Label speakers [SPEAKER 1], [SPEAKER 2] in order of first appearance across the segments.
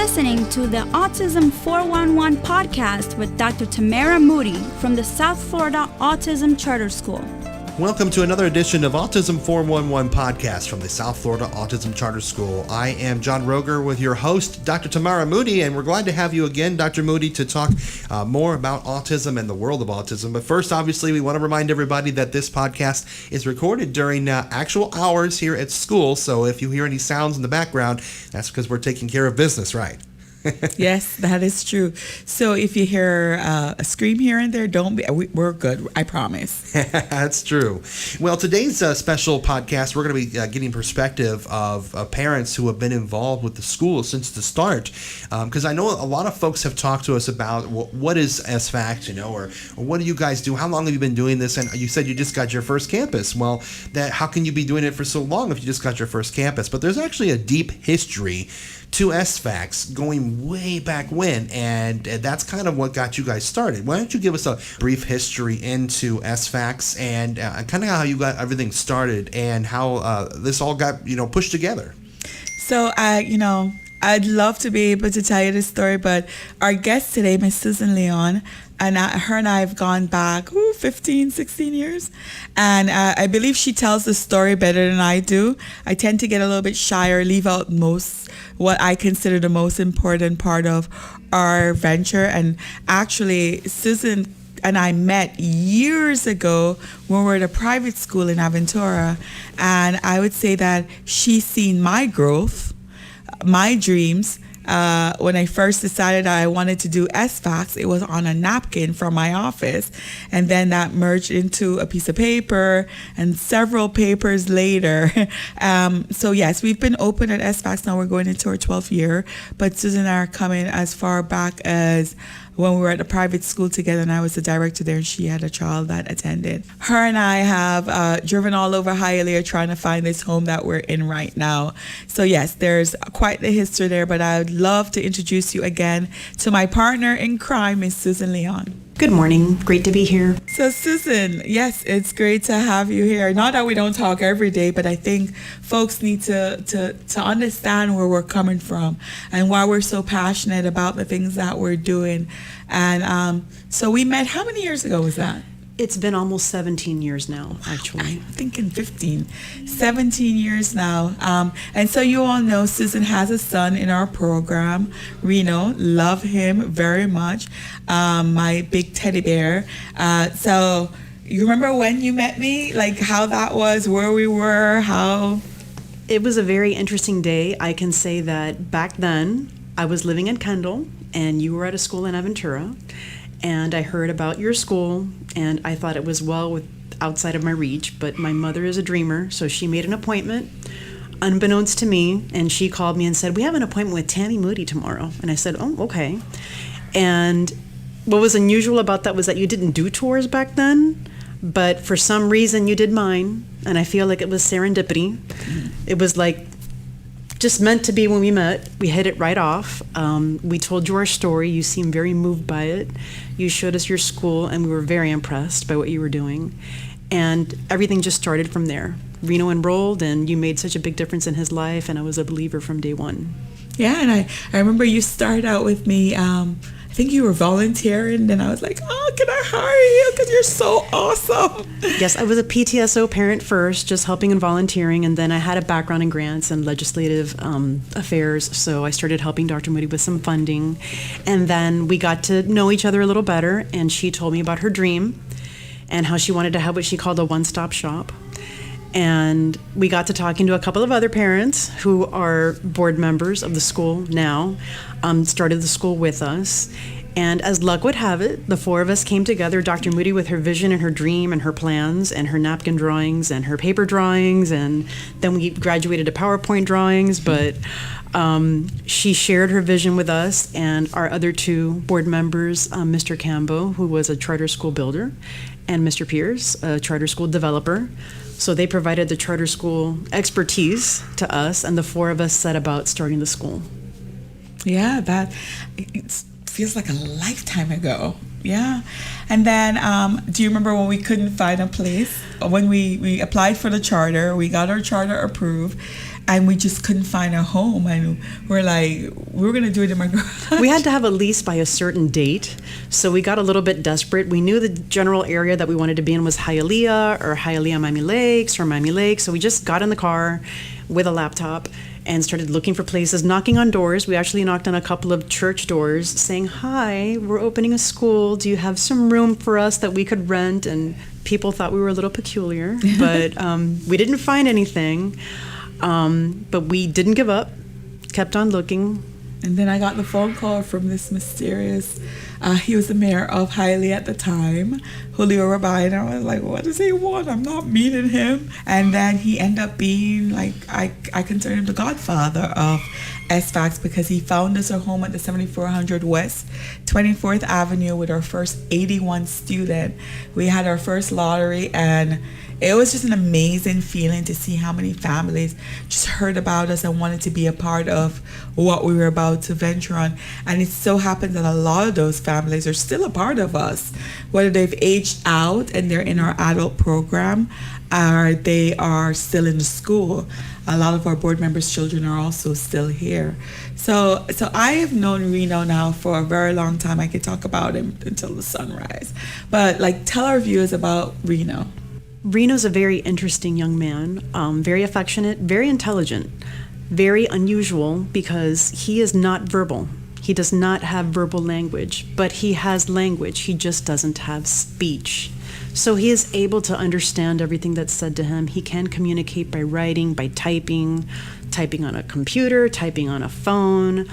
[SPEAKER 1] listening to the Autism 411 podcast with Dr. Tamara Moodie from the South Florida Autism Charter School.
[SPEAKER 2] Welcome to another edition of Autism 411 podcast from the South Florida Autism Charter School. I am John Rogger with your host, Dr. Tamara Moodie, and we're glad to have you again, Dr. Moodie, to talk more about autism and the world of autism. But first, obviously, we want to remind everybody that this podcast is recorded during actual hours here at school. So if you hear any sounds in the background, that's because we're taking care of business, right?
[SPEAKER 3] Yes, that is true. So if you hear a scream here and there, we're good. I promise.
[SPEAKER 2] That's true. Well, today's special podcast, we're going to be getting perspective of parents who have been involved with the school since the start. Because I know a lot of folks have talked to us about what is Sfacs, or what do you guys do? How long have you been doing this? And you said you just got your first campus. Well, how can you be doing it for so long if you just got your first campus? But there's actually a deep history to Sfacs going way back when, and that's kind of what got you guys started. Why don't you give us a brief history into Sfacs and kind of how you got everything started and how this all got pushed together?
[SPEAKER 3] So I'd love to be able to tell you this story, but our guest today, Miss Susan Leon, and her and I have gone back 15, 16 years. And I believe she tells the story better than I do. I tend to get a little bit shy or leave out what I consider the most important part of our venture. And actually, Susan and I met years ago when we were at a private school in Aventura. And I would say that she's seen my growth, my dreams. When I first decided I wanted to do Sfacs, it was on a napkin from my office. And then that merged into a piece of paper and several papers later. So yes, we've been open at Sfacs now. We're going into our 12th year. But Susan and I are coming as far back as when we were at a private school together, and I was the director there, and she had a child that attended. Her and I have driven all over Hialeah trying to find this home that we're in right now. So yes, there's quite the history there, but I would love to introduce you again to my partner in crime, Miss Susan Leon.
[SPEAKER 4] Good morning. Great to be here.
[SPEAKER 3] So Susan, yes, it's great to have you here. Not that we don't talk every day, but I think folks need to understand where we're coming from and why we're so passionate about the things that we're doing. And so we met, how many years ago was that?
[SPEAKER 4] It's been almost 17 years now, actually.
[SPEAKER 3] I'm thinking 17 years now. And so you all know Susan has a son in our program, Reno. Love him very much. My big teddy bear. So you remember when you met me? Like how that was, where we were, how?
[SPEAKER 4] It was a very interesting day. I can say that back then I was living in Kendall and you were at a school in Aventura. And I heard about your school, and I thought it was outside of my reach, but my mother is a dreamer, so she made an appointment, unbeknownst to me, and she called me and said, "We have an appointment with Tammy Moodie tomorrow." And I said, "Oh, okay." And what was unusual about that was that you didn't do tours back then, but for some reason you did mine, and I feel like it was serendipity. It was like just meant to be when we met. We hit it right off. We told you our story. You seemed very moved by it. You showed us your school, and we were very impressed by what you were doing. And everything just started from there. Reno enrolled, and you made such a big difference in his life, and I was a believer from day one.
[SPEAKER 3] Yeah, and I remember you started out with me, I think you were volunteering, and I was like, "Oh, can I hire you? Because you're so awesome."
[SPEAKER 4] Yes, I was a PTSO parent first, just helping and volunteering, and then I had a background in grants and legislative affairs, so I started helping Dr. Moodie with some funding, and then we got to know each other a little better, and she told me about her dream and how she wanted to have what she called a one-stop shop. And we got to talking to a couple of other parents who are board members of the school now, started the school with us. And as luck would have it, the four of us came together, Dr. Moodie with her vision and her dream and her plans and her napkin drawings and her paper drawings. And then we graduated to PowerPoint drawings. But she shared her vision with us and our other two board members, Mr. Cambo, who was a charter school builder, and Mr. Pierce, a charter school developer. So they provided the charter school expertise to us, and the four of us set about starting the school.
[SPEAKER 3] Yeah, it feels like a lifetime ago. Yeah. And then, do you remember when we couldn't find a place? When we applied for the charter, we got our charter approved, and we just couldn't find a home, and we're like, we were gonna do it in my garage.
[SPEAKER 4] We had to have a lease by a certain date, so we got a little bit desperate. We knew the general area that we wanted to be in was Hialeah or Hialeah Miami Lakes or Miami Lakes, so we just got in the car with a laptop and started looking for places, knocking on doors. We actually knocked on a couple of church doors saying, "Hi, we're opening a school. Do you have some room for us that we could rent?" And people thought we were a little peculiar, but we didn't find anything. But we didn't give up, kept on looking.
[SPEAKER 3] And then I got the phone call from this mysterious, he was the mayor of Hialeah at the time, Julio Rabay, and I was like, what does he want? I'm not meeting him. And then he ended up being like, I consider him the godfather of Sfacs, because he found us a home at the 7400 West 24th Avenue with our first 81 student. We had our first lottery, and it was just an amazing feeling to see how many families just heard about us and wanted to be a part of what we were about to venture on. And it so happens that a lot of those families are still a part of us, whether they've aged out and they're in our adult program or they are still in the school. A lot of our board members' children are also still here. So I have known Reno now for a very long time. I could talk about him until the sunrise. But like, tell our viewers about Reno.
[SPEAKER 4] Reno's a very interesting young man, very affectionate, very intelligent, very unusual because he is not verbal. He does not have verbal language, but he has language. He just doesn't have speech. So he is able to understand everything that's said to him. He can communicate by writing, by typing on a computer, typing on a phone.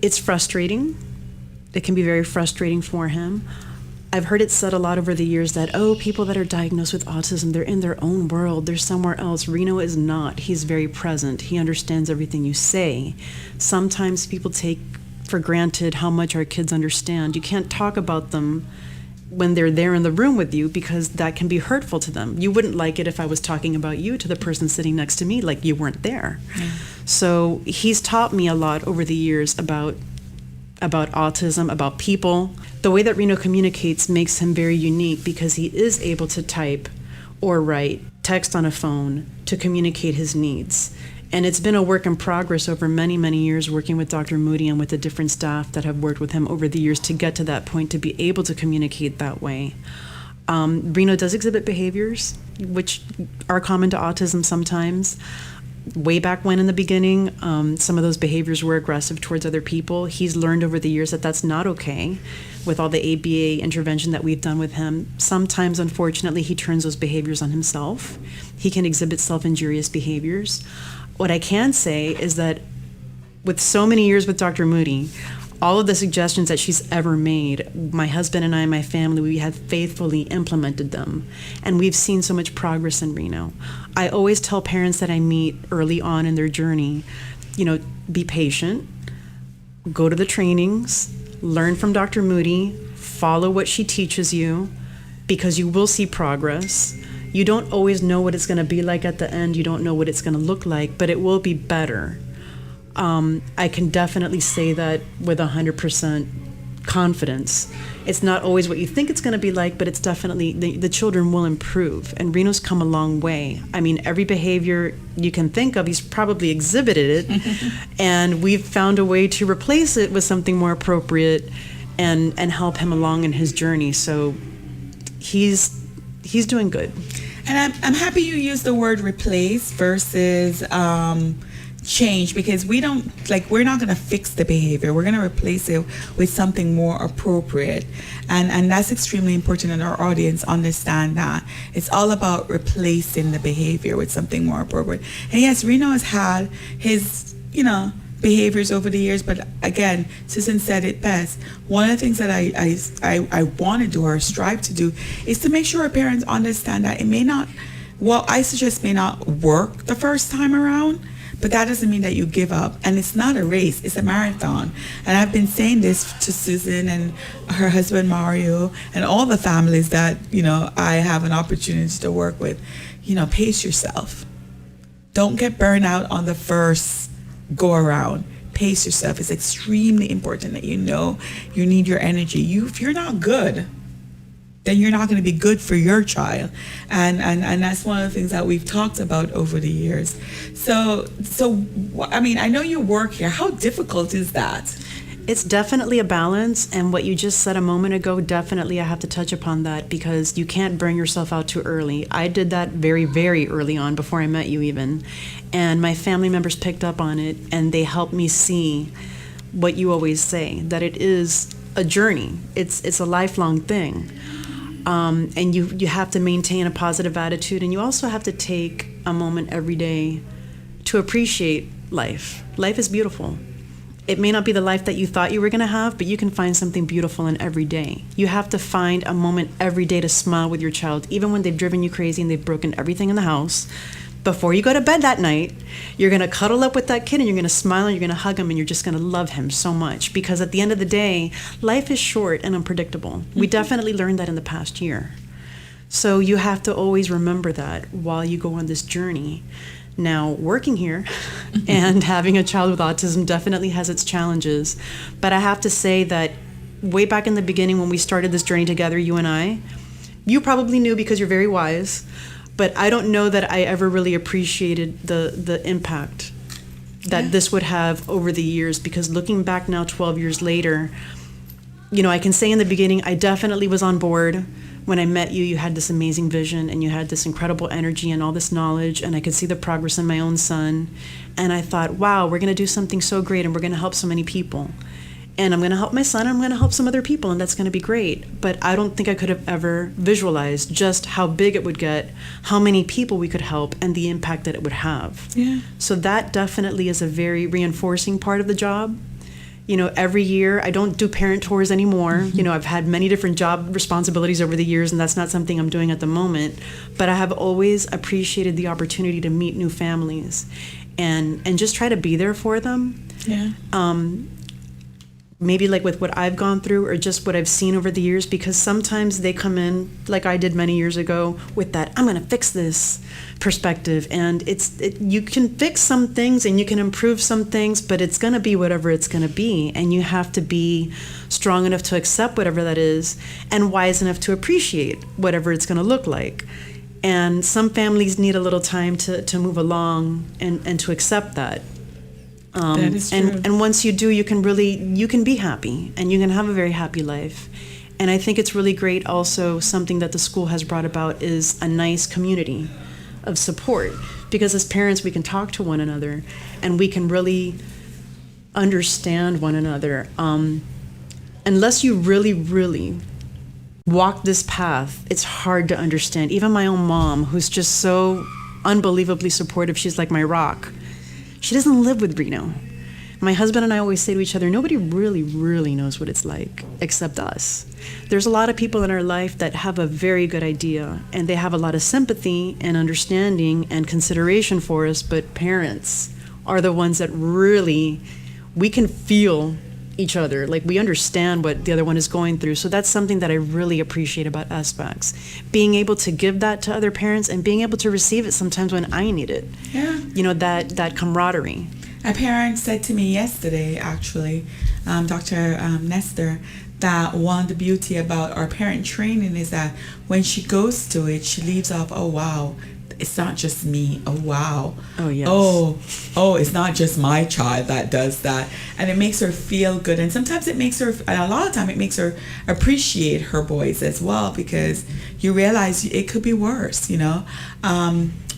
[SPEAKER 4] It's frustrating. It can be very frustrating for him. I've heard it said a lot over the years that, people that are diagnosed with autism, they're in their own world, they're somewhere else. Reno is not. He's very present. He understands everything you say. Sometimes people take for granted how much our kids understand. You can't talk about them when they're there in the room with you because that can be hurtful to them. You wouldn't like it if I was talking about you to the person sitting next to me like you weren't there. So he's taught me a lot over the years about autism, about people. The way that Reno communicates makes him very unique because he is able to type or write text on a phone to communicate his needs. And it's been a work in progress over many, many years working with Dr. Moodie and with the different staff that have worked with him over the years to get to that point, to be able to communicate that way. Reno does exhibit behaviors which are common to autism sometimes. Way back when in the beginning, some of those behaviors were aggressive towards other people. He's learned over the years that that's not okay with all the ABA intervention that we've done with him. Sometimes, unfortunately, he turns those behaviors on himself. He can exhibit self-injurious behaviors. What I can say is that with so many years with Dr. Moodie, all of the suggestions that she's ever made, my husband and I and my family, we have faithfully implemented them. And we've seen so much progress in Reno. I always tell parents that I meet early on in their journey, be patient, go to the trainings, learn from Dr. Moodie, follow what she teaches you, because you will see progress. You don't always know what it's going to be like at the end. You don't know what it's going to look like, but it will be better. I can definitely say that with 100% confidence. It's not always what you think it's going to be like, but it's definitely, the children will improve. And Reno's come a long way. I mean, every behavior you can think of, he's probably exhibited it. And we've found a way to replace it with something more appropriate and help him along in his journey. So he's doing good. And
[SPEAKER 3] I'm happy you used the word replace versus change, because we're not going to fix the behavior. We're going to replace it with something more appropriate. And that's extremely important, and our audience understand that. It's all about replacing the behavior with something more appropriate. And yes, Reno has had his, behaviors over the years, but again, Susan said it best. One of the things that I want to do or strive to do is to make sure our parents understand that it may not, what I suggest may not work the first time around, but that doesn't mean that you give up. And it's not a race, it's a marathon. And I've been saying this to Susan and her husband Mario and all the families that, I have an opportunity to work with. Pace yourself. Don't get burned out on the first go around. Pace yourself. It's extremely important that you need your energy. If you're not good, then you're not going to be good for your child. And that's one of the things that we've talked about over the years. So I mean, I know you work here. How difficult is that?
[SPEAKER 4] It's definitely a balance, and what you just said a moment ago, definitely I have to touch upon that, because you can't burn yourself out too early. I did that very, very early on, before I met you even, and my family members picked up on it, and they helped me see what you always say, that it is a journey. It's a lifelong thing. And you have to maintain a positive attitude, and you also have to take a moment every day to appreciate life. Life is beautiful. It may not be the life that you thought you were going to have, but you can find something beautiful in every day. You have to find a moment every day to smile with your child, even when they've driven you crazy and they've broken everything in the house. Before you go to bed that night, you're going to cuddle up with that kid and you're going to smile and you're going to hug him and you're just going to love him so much, because at the end of the day, life is short and unpredictable. We definitely learned that in the past year. So you have to always remember that while you go on this journey. Now, working here and having a child with autism definitely has its challenges, but I have to say that way back in the beginning when we started this journey together, you and I, you probably knew because you're very wise, but I don't know that I ever really appreciated the impact that this would have over the years, because looking back now 12 years later, you know, I can say in the beginning, I definitely was on board. When I met you, you had this amazing vision and you had this incredible energy and all this knowledge, and I could see the progress in my own son. And I thought, wow, we're going to do something so great and we're going to help so many people. And I'm going to help my son and I'm going to help some other people, and that's going to be great. But I don't think I could have ever visualized just how big it would get, how many people we could help, and the impact that it would have.
[SPEAKER 3] Yeah.
[SPEAKER 4] So that definitely is a very reinforcing part of the job. You know, every year, I don't do parent tours anymore. Mm-hmm. You know, I've had many different job responsibilities over the years, and that's not something I'm doing at the moment. But I have always appreciated the opportunity to meet new families and just try to be there for them.
[SPEAKER 3] Yeah.
[SPEAKER 4] Maybe like with what I've gone through or just what I've seen over the years, because sometimes they come in, like I did many years ago, with that I'm going to fix this perspective. And you can fix some things and you can improve some things, but it's going to be whatever it's going to be. And you have to be strong enough to accept whatever that is and wise enough to appreciate whatever it's going to look like. And some families need a little time to move along and to accept that.
[SPEAKER 3] That is true.
[SPEAKER 4] And once you do, you can be happy and you can have a very happy life. And I think it's really great also, something that the school has brought about is a nice community of support, because as parents we can talk to one another and we can really understand one another. Unless you really, really walk this path, it's hard to understand. Even my own mom, who's just so unbelievably supportive, she's like my rock. She doesn't live with Reno. My husband and I always say to each other, nobody really, really knows what it's like except us. There's a lot of people in our life that have a very good idea, and they have a lot of sympathy and understanding and consideration for us, but parents are the ones that really, we can feel each other. Like, we understand what the other one is going through. So that's something that I really appreciate about Sfacs. Being able to give that to other parents and being able to receive it sometimes when I need it.
[SPEAKER 3] Yeah.
[SPEAKER 4] You know, that camaraderie.
[SPEAKER 3] A parent said to me yesterday, actually, Dr. Nestor, that one of the beauty about our parent training is that when she goes to it, she leaves off, oh, wow, it's not just me. Oh, wow.
[SPEAKER 4] Oh, yes.
[SPEAKER 3] Oh, it's not just my child that does that. And it makes her feel good. And sometimes it makes her, and a lot of time it makes her appreciate her boys as well, because you realize it could be worse, you know.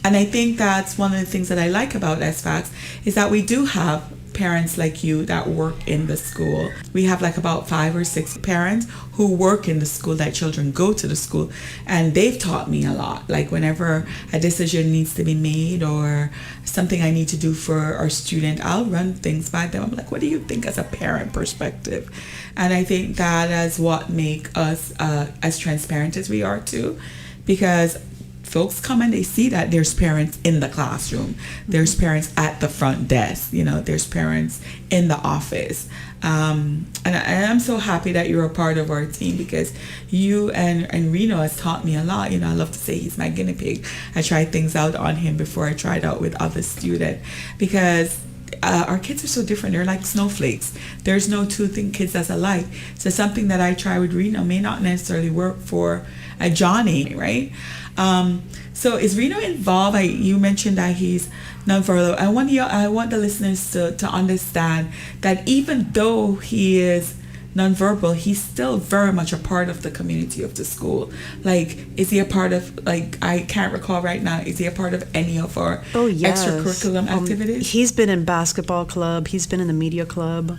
[SPEAKER 3] And I think that's one of the things that I like about Sfacs is that we do have parents like you that work in the school. We have like about 5 or 6 parents who work in the school, that children go to the school, and they've taught me a lot. Like, whenever a decision needs to be made or something I need to do for our student, I'll run things by them. I'm like, what do you think as a parent perspective? And I think that is what make us as transparent as we are too, because folks come and they see that there's parents in the classroom, there's parents at the front desk, you know, there's parents in the office. And I'm so happy that you're a part of our team, because you and Reno has taught me a lot. You know, I love to say he's my guinea pig. I try things out on him before I try it out with other students, because our kids are so different. They're like snowflakes. There's no two kids that's alike. So something that I try with Reno may not necessarily work for a Johnny, right? So is Reno involved? You mentioned that he's nonverbal. I want the listeners to understand that even though he is nonverbal, he's still very much a part of the community of the school. Like, is he a part of, like, I can't recall right now, is he a part of any of our extracurriculum activities?
[SPEAKER 4] He's been in basketball club, he's been in the media club,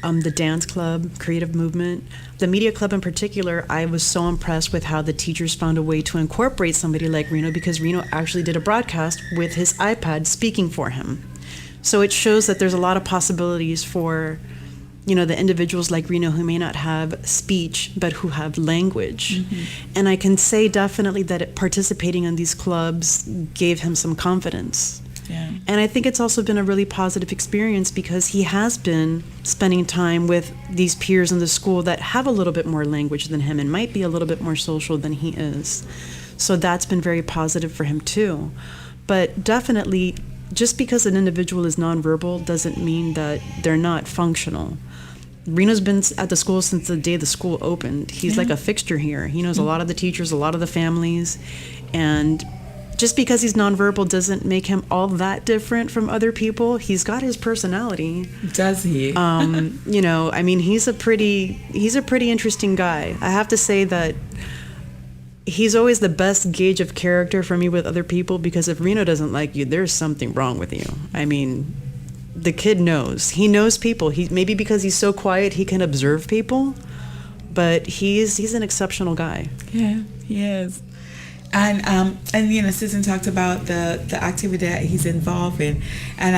[SPEAKER 4] the dance club, creative movement. The media club in particular, I was so impressed with how the teachers found a way to incorporate somebody like Reno, because Reno actually did a broadcast with his iPad speaking for him. So it shows that there's a lot of possibilities for, you know, the individuals like Reno who may not have speech, but who have language. Mm-hmm. And I can say definitely that participating in these clubs gave him some confidence. Yeah. And I think it's also been a really positive experience because he has been spending time with these peers in the school that have a little bit more language than him and might be a little bit more social than he is. So that's been very positive for him too. But definitely, just because an individual is nonverbal doesn't mean that they're not functional. Reno's been at the school since the day the school opened. He's like a fixture here. He knows a lot of the teachers, a lot of the families, and just because he's nonverbal doesn't make him all that different from other people. He's got his personality.
[SPEAKER 3] Does he?
[SPEAKER 4] You know, I mean, he's a pretty interesting guy. I have to say that he's always the best gauge of character for me with other people, because if Reno doesn't like you, there's something wrong with you. I mean, the kid knows. He knows people. He maybe because he's so quiet, he can observe people, but he's an exceptional guy.
[SPEAKER 3] Yeah, he is. And you know, Susan talked about the activity that he's involved in, and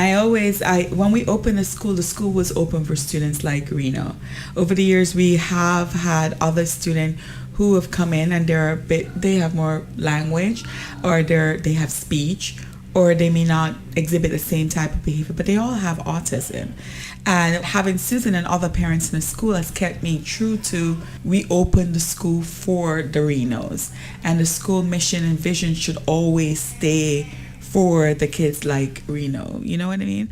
[SPEAKER 3] when we opened the school was open for students like Reno. Over the years, we have had other students who have come in and they have more language, or they have speech, or they may not exhibit the same type of behavior, but they all have autism. And having Susan and other parents in the school has kept me true to, we opened the school for the Renos, and the school mission and vision should always stay for the kids like Reno. You know what I mean?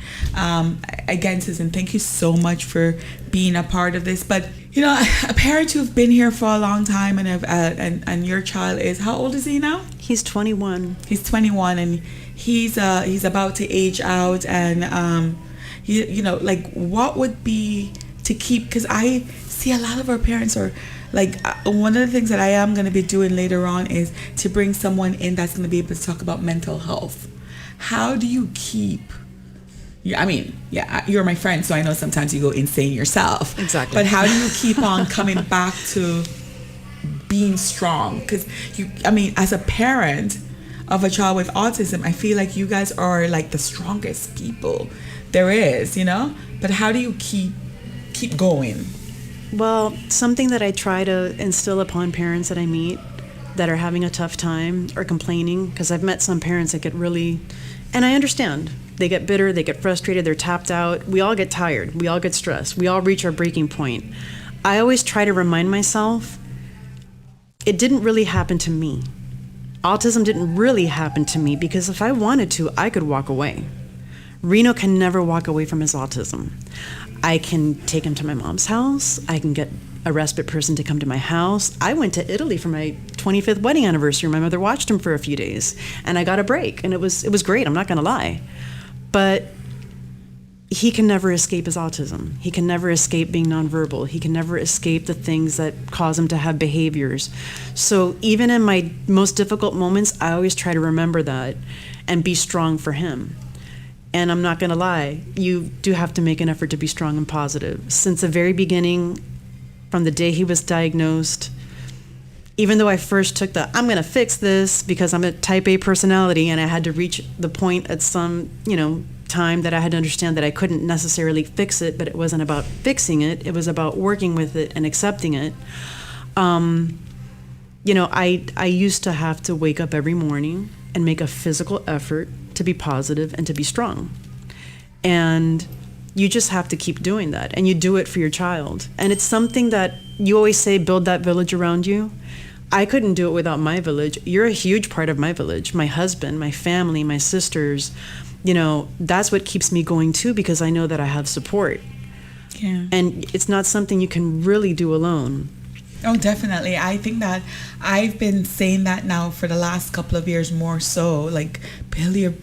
[SPEAKER 3] Again, Susan, thank you so much for being a part of this. But you know, a parent who've been here for a long time, and your child is, how old is he now?
[SPEAKER 4] He's 21.
[SPEAKER 3] He's 21, and he's about to age out, and you know, like, what would be to keep, because I see a lot of our parents are like, one of the things that I am going to be doing later on is to bring someone in that's going to be able to talk about mental health. How do you keep, I mean, yeah, you're my friend, so I know sometimes you go insane yourself.
[SPEAKER 4] Exactly.
[SPEAKER 3] But how do you keep on coming back to being strong? Because as a parent of a child with autism, I feel like you guys are like the strongest people there is, you know? But how do you keep going?
[SPEAKER 4] Well, something that I try to instill upon parents that I meet that are having a tough time or complaining, because I've met some parents that get really, and I understand, they get bitter, they get frustrated, they're tapped out. We all get tired, we all get stressed, we all reach our breaking point. I always try to remind myself, it didn't really happen to me. Autism didn't really happen to me, because if I wanted to, I could walk away. Reno can never walk away from his autism. I can take him to my mom's house. I can get a respite person to come to my house. I went to Italy for my 25th wedding anniversary. My mother watched him for a few days, and I got a break, and it was great. I'm not going to lie. But he can never escape his autism. He can never escape being nonverbal. He can never escape the things that cause him to have behaviors. So even in my most difficult moments, I always try to remember that and be strong for him. And I'm not going to lie, you do have to make an effort to be strong and positive. Since the very beginning, from the day he was diagnosed, even though I first took I'm going to fix this because I'm a type A personality, and I had to reach the point at some, time that I had to understand that I couldn't necessarily fix it, but it wasn't about fixing it. It was about working with it and accepting it. I used to have to wake up every morning and make a physical effort to be positive and to be strong. And you just have to keep doing that, and you do it for your child. And it's something that you always say, build that village around you. I couldn't do it without my village. You're a huge part of my village. My husband, my family, my sisters, that's what keeps me going too, because I know that I have support.
[SPEAKER 3] Yeah.
[SPEAKER 4] And it's not something you can really do alone.
[SPEAKER 3] Oh, definitely. I think that I've been saying that now for the last couple of years more so, like build your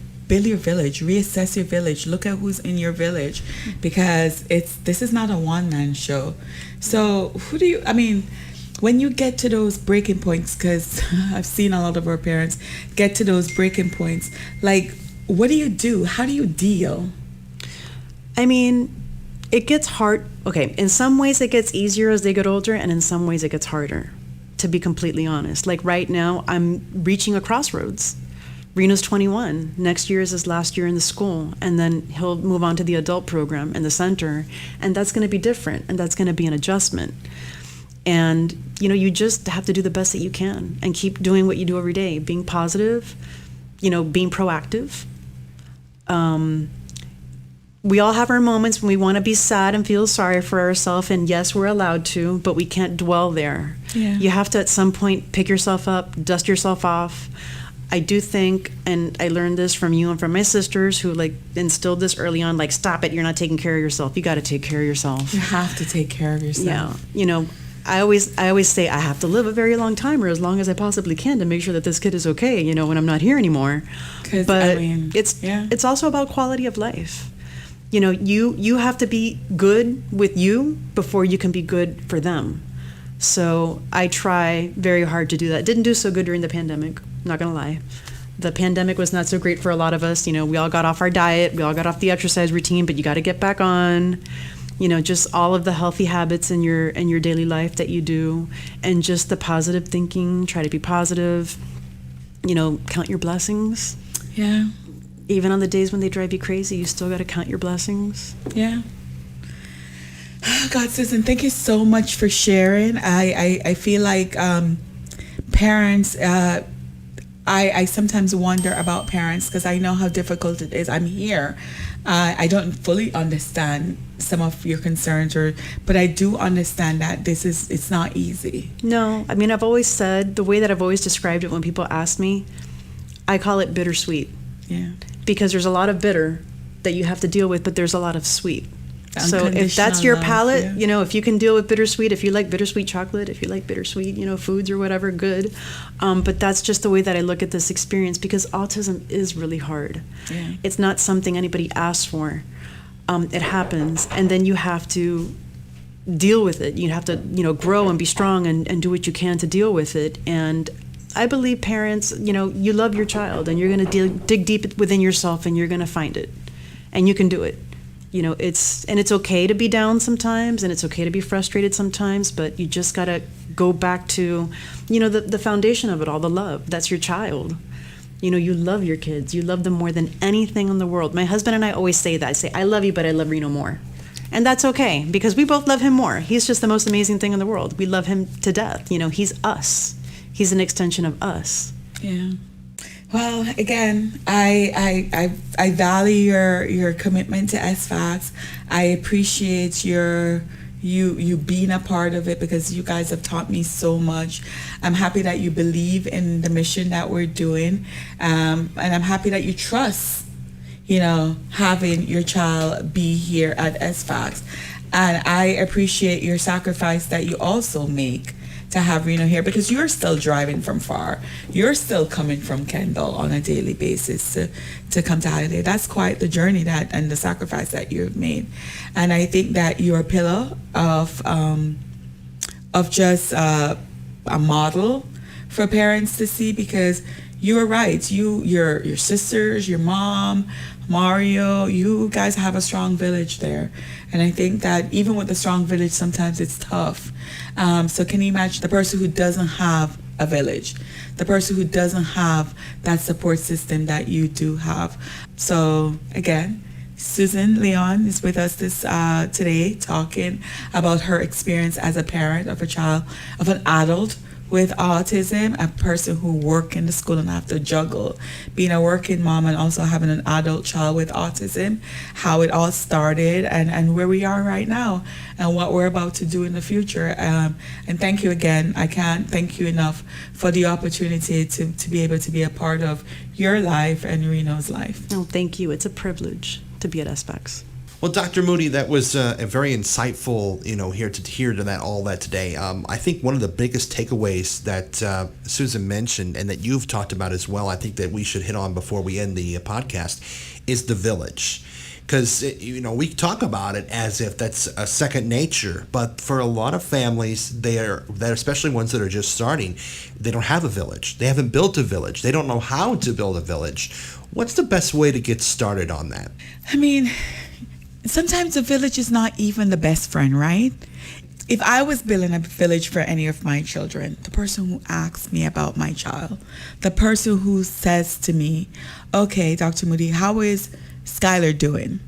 [SPEAKER 3] village, reassess your village, look at who's in your village, because this is not a one-man show. So when you get to those breaking points, because I've seen a lot of our parents get to those breaking points, like, what do you do? How do you deal?
[SPEAKER 4] I mean, it gets hard. Okay, in some ways it gets easier as they get older, and in some ways it gets harder, to be completely honest. Like right now, I'm reaching a crossroads. Reno's 21. Next year is his last year in the school, and then he'll move on to the adult program in the center, and that's going to be different, and that's going to be an adjustment. And, you just have to do the best that you can and keep doing what you do every day, being positive, being proactive. We all have our moments when we want to be sad and feel sorry for ourselves, and yes, we're allowed to, but we can't dwell there.
[SPEAKER 3] Yeah.
[SPEAKER 4] You have to at some point pick yourself up, dust yourself off. I do think, and I learned this from you and from my sisters who instilled this early on, stop it, you're not taking care of yourself. You got to take care of yourself.
[SPEAKER 3] You have to take care of yourself.
[SPEAKER 4] Yeah. I always say I have to live a very long time, or as long as I possibly can, to make sure that this kid is okay, when I'm not here anymore. But it's also about quality of life. You have to be good with you before you can be good for them. So I try very hard to do that. Didn't do so good during the pandemic, not gonna lie. The pandemic was not so great for a lot of us. We all got off our diet, we all got off the exercise routine, but you got to get back on. Just all of the healthy habits in your daily life that you do, and just the positive thinking. Try to be positive. Count your blessings.
[SPEAKER 3] Yeah.
[SPEAKER 4] Even on the days when they drive you crazy, you still got to count your blessings.
[SPEAKER 3] Yeah. God, Susan, thank you so much for sharing. I feel like parents, I sometimes wonder about parents, because I know how difficult it is. I'm here. I don't fully understand some of your concerns, but I do understand that it's not easy.
[SPEAKER 4] No, I've always said, the way that I've always described it when people ask me, I call it bittersweet.
[SPEAKER 3] Yeah.
[SPEAKER 4] Because there's a lot of bitter that you have to deal with, but there's a lot of sweet. So if that's your palate, if you can deal with bittersweet, if you like bittersweet chocolate, if you like bittersweet, foods or whatever, good. But that's just the way that I look at this experience, because autism is really hard.
[SPEAKER 3] Yeah.
[SPEAKER 4] It's not something anybody asks for. It happens, and then you have to deal with it. You have to, grow and be strong and do what you can to deal with it. And I believe parents, you love your child, and you're going to dig deep within yourself, and you're going to find it, and you can do it. It's okay to be down sometimes, and it's okay to be frustrated sometimes, but you just got to go back to, the foundation of it all, the love. That's your child. You love your kids. You love them more than anything in the world. My husband and I always say that. I say, I love you, but I love Reno more. And that's okay, because we both love him more. He's just the most amazing thing in the world. We love him to death. He's us. He's an extension of us.
[SPEAKER 3] Yeah. Well, again, I value your commitment to Sfacs. I appreciate you being a part of it, because you guys have taught me so much. I'm happy that you believe in the mission that we're doing, and I'm happy that you trust, having your child be here at Sfacs. And I appreciate your sacrifice that you also make to have Reno here, because you're still driving from far. You're still coming from Kendall on a daily basis to come to Adelaide. That's quite the journey and the sacrifice that you've made. And I think that you're a pillar of just a model for parents to see, because you're right. Your sisters, your mom, Mario, you guys have a strong village there. And I think that even with a strong village, sometimes it's tough. So can you imagine the person who doesn't have a village, the person who doesn't have that support system that you do have? So again, Susan Leon is with us today, talking about her experience as a parent of a child, of an adult with autism, a person who work in the school and have to juggle being a working mom and also having an adult child with autism, how it all started and where we are right now and what we're about to do in the future. And thank you again. I can't thank you enough for the opportunity to be able to be a part of your life and Reno's life.
[SPEAKER 4] No, thank you. It's a privilege to be at Sfacs.
[SPEAKER 2] Well, Dr. Moodie, that was a very insightful, hear to that all that today. I think one of the biggest takeaways that Susan mentioned and that you've talked about as well, I think that we should hit on before we end the podcast, is the village. Because, we talk about it as if that's a second nature, but for a lot of families, they're especially ones that are just starting, they don't have a village. They haven't built a village. They don't know how to build a village. What's the best way to get started on that?
[SPEAKER 3] I mean, sometimes the village is not even the best friend, right? If I was building a village for any of my children, the person who asks me about my child, the person who says to me, okay, Dr. Moodie, how is Skylar doing?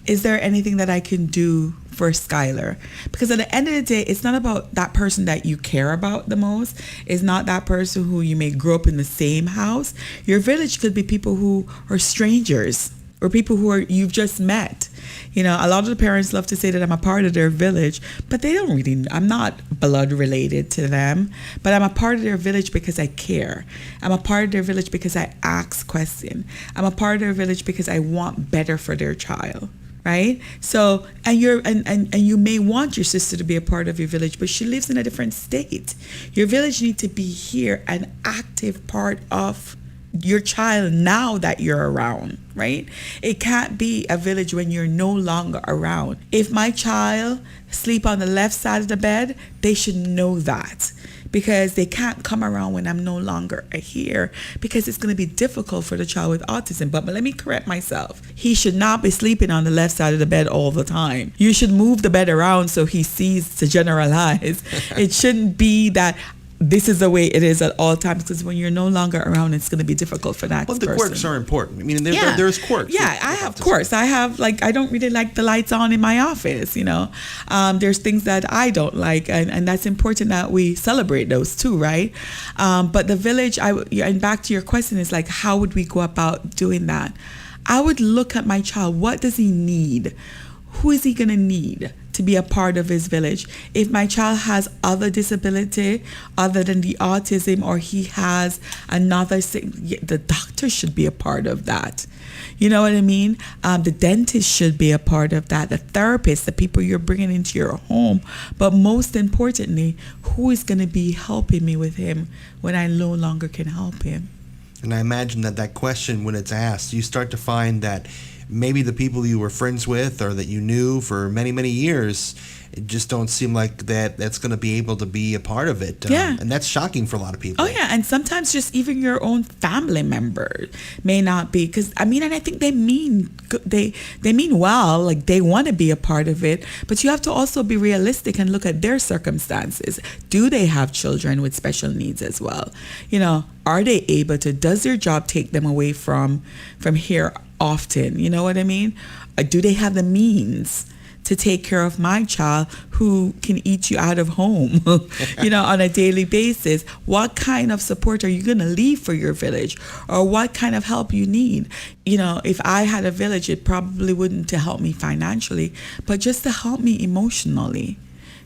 [SPEAKER 3] Is there anything that I can do for Skylar? Because at the end of the day, it's not about that person that you care about the most. It's not that person who you may grow up in the same house. Your village could be people who are strangers or people who you've just met. A lot of the parents love to say that I'm a part of their village, but I'm not blood related to them, but I'm a part of their village because I care. I'm a part of their village because I ask questions. I'm a part of their village because I want better for their child. Right? So, and you may want your sister to be a part of your village, but she lives in a different state. Your village needs to be here, an active part of your child now that you're around, right? It can't be a village when you're no longer around. If my child sleep on the left side of the bed, they should know that, because they can't come around when I'm no longer here, because it's going to be difficult for the child with autism. But let me correct myself. He should not be sleeping on the left side of the bed all the time. You should move the bed around so he sees to generalize. It shouldn't be that this is the way it is at all times, because when you're no longer around, it's going to be difficult for that person.
[SPEAKER 2] Well, the quirks are important. I mean, there's quirks.
[SPEAKER 3] Yeah, I have quirks. I have, I don't really like the lights on in my office, There's things that I don't like, and that's important that we celebrate those too, right? But the village, and back to your question, is how would we go about doing that? I would look at my child. What does he need? Who is he going to need to be a part of his village? If my child has other disability other than the autism, or he has another, the doctor should be a part of that. You know what I mean? The dentist should be a part of that. The therapist, the people you're bringing into your home. But most importantly, who is going to be helping me with him when I no longer can help him?
[SPEAKER 2] And I imagine that question, when it's asked, you start to find that maybe the people you were friends with or that you knew for many, many years, it just don't seem like that's going to be able to be a part of it.
[SPEAKER 3] Yeah.
[SPEAKER 2] And that's shocking for a lot of people.
[SPEAKER 3] Oh, yeah. And sometimes just even your own family member may not be. Because, and I think they mean well. They want to be a part of it. But you have to also be realistic and look at their circumstances. Do they have children with special needs as well? Are they able to? Does their job take them away from here often? You know what I mean? Do they have the means to take care of my child who can eat you out of home, on a daily basis? What kind of support are you going to leave for your village, or what kind of help you need? If I had a village, it probably wouldn't to help me financially, but just to help me emotionally,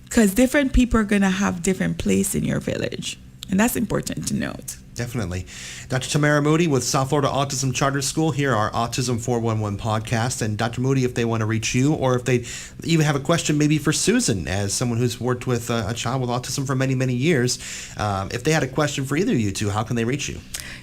[SPEAKER 3] because different people are going to have different place in your village. And that's important to note.
[SPEAKER 2] Definitely. Dr. Tamara Moodie with South Florida Autism Charter School, here our Autism 411 podcast. And Dr. Moodie, if they want to reach you, or if they even have a question maybe for Susan, as someone who's worked with a child with autism for many, many years, if they had a question for either of you two, how can they reach you?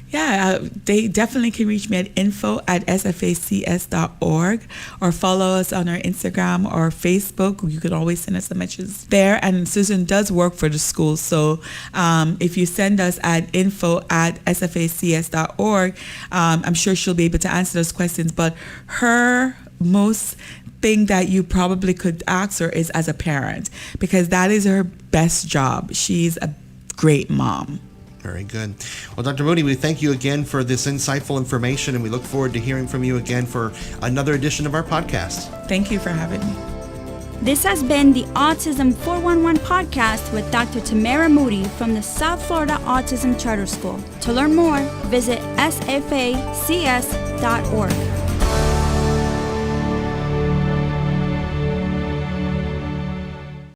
[SPEAKER 3] Yeah, they definitely can reach me at info@sfacs.org, or follow us on our Instagram or Facebook. You can always send us a message there. And Susan does work for the school. So if you send us at info@sfacs.org, I'm sure she'll be able to answer those questions. But her most thing that you probably could ask her is as a parent, because that is her best job. She's a great mom.
[SPEAKER 2] Very good. Well, Dr. Moodie, we thank you again for this insightful information, and we look forward to hearing from you again for another edition of our podcast.
[SPEAKER 3] Thank you for having me.
[SPEAKER 1] This has been the Autism 411 podcast with Dr. Tamara Moodie from the South Florida Autism Charter School. To learn more, visit sfacs.org.